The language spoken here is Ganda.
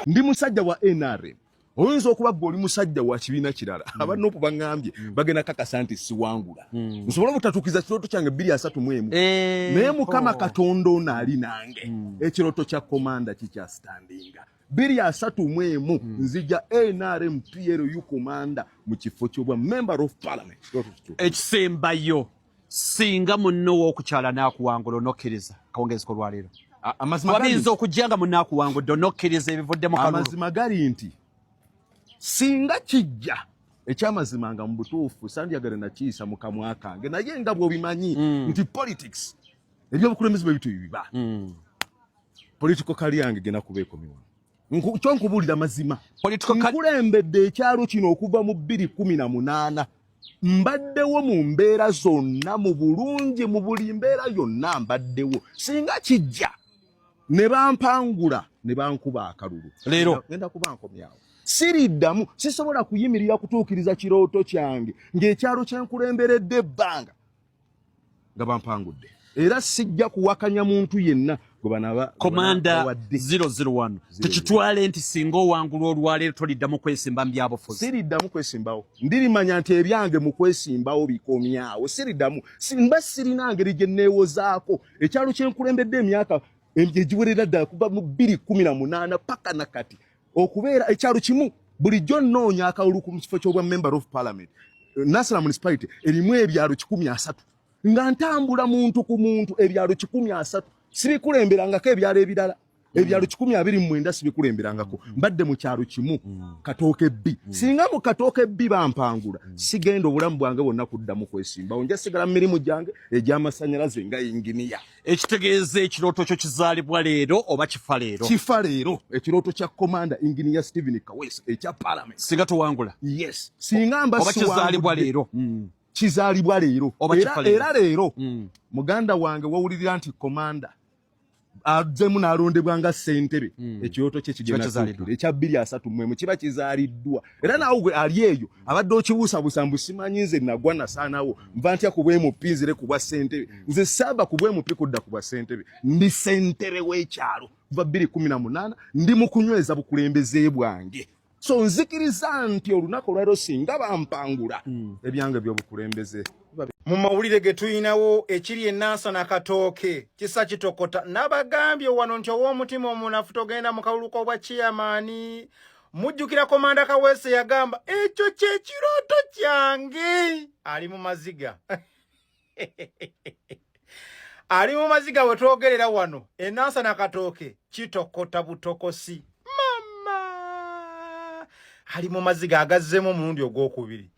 Ndi musajja wa NRM. Oyinza okuba gwe oli musajja wa kibiina kirala. Abanopo bangambye bagenda kakasa nti siwangula. Nsobola obutatuukiza kirooto kyange 231. Naye Mukama Katonda ono ali nange. Ekirooto kya komanda kikyastandinga. 231 nzija NRM PLU komanda mu kifo ky'obwa member of parliament. Ekisembayo singa munno w'okukyala n'akuwangula onokkiriza kawungezi ko lwaleero. Wabinza okujjanga munno akuwangudde onokkiriza ebivuddemu kalulu. Amazima gali nti singa kijja ekyamazima nga mu butuufu sandiyagala nakiisa mu kamwa kange naye nga bw'obimanyi nti politics ebyobukulembeze bwe bitu biba political career yange genda kuba ekomiwa kyo nkubuulira mazima nkulembedde ekyalo kino okuva mu 2018 mbaddewo mu mbeera zonna mu bulungi mu buli mbeera yonna mbaddewo singa kijja ne bampangula ne bankuba akalulu leero genda kuba nkomyawo siriddamu sisobola kuyimirira kutuukiriza kirooto kyange ng'ekyalo kyenkulemberedde ebbanga nga bampangudde era sijja kuwakanya muntu yenna Komanda 001 tukitwale nti singa owangulwa olwaleero toliddamu kwesimba mu byabufuzi. Siriddamu kwesimbawo ndirimanya nti ebyange mu kwesimbawo bikomyawo siriddamu simba sirina ngeri gye neewozaako ekyalo kyenkulembedde emyaka egiwerera ddala kuva mu 2018 paka nakati okubeera ekyalo kimu bulijjo nnoonya akalulu ku kifo ky'obwa member of parliament Nasala municipality erimu ebyalo 130 nga ntambula muntu ku muntu ebyalo 130 sibikulemberangako ebyalo ebirala ebyalo 129 sibikulemberangako mbadde mu kyalo kimu Katooke B singa mu Katooke B bampangula sigenda obulamu bwange bonna kuddamu kwesimba onja sigala mirimu gyange egy'amasanyalaze nga inginiya. Ekitegeeza ekirooto kyo kizaalibwa leero oba kifa leero? Kifa leero ekirooto kya komanda inginiya Stephen Kawesa ekya parliament singa tuwangula. Yes singa mba oba kizaalibwa leero kizaalibwa leero era leero muganda wange wawulirira nti komanda azemu n'alondebwa nga ssentebe ekirooto kye kigenda ekya 231 kiba kizaaliddwa era naawe gwe ali eyo abadde okibuusabuusa mbu simanyi nze nagwa nasaanawo nva ntya ku bwemupi nzire ku bwa ssentebe nze saaba ku bwemupi kudda ku bwa ssentebe ndi ssentebe w'ekyalo kuva 2018 ndi mu kunyweza bukulembeze bwange so nzikiriza nti olunaku olwaleero singa bampangula ebyange by'obukulembeze. Mu mawulire ge tuyinawo ekiri eNansana Katooke kisa kitokota nabagambye wano nti ow'omutima omunafu togenda mu kalulu k'obwa chairman mujjukira komanda Kawesa yagamba ekyo kye kirooto kyange ali mu maziga ali mu maziga we twogerera wano eNansana Katooke kitokota butokosi mama ali mu maziga agazzemu omulundi ogwokubiri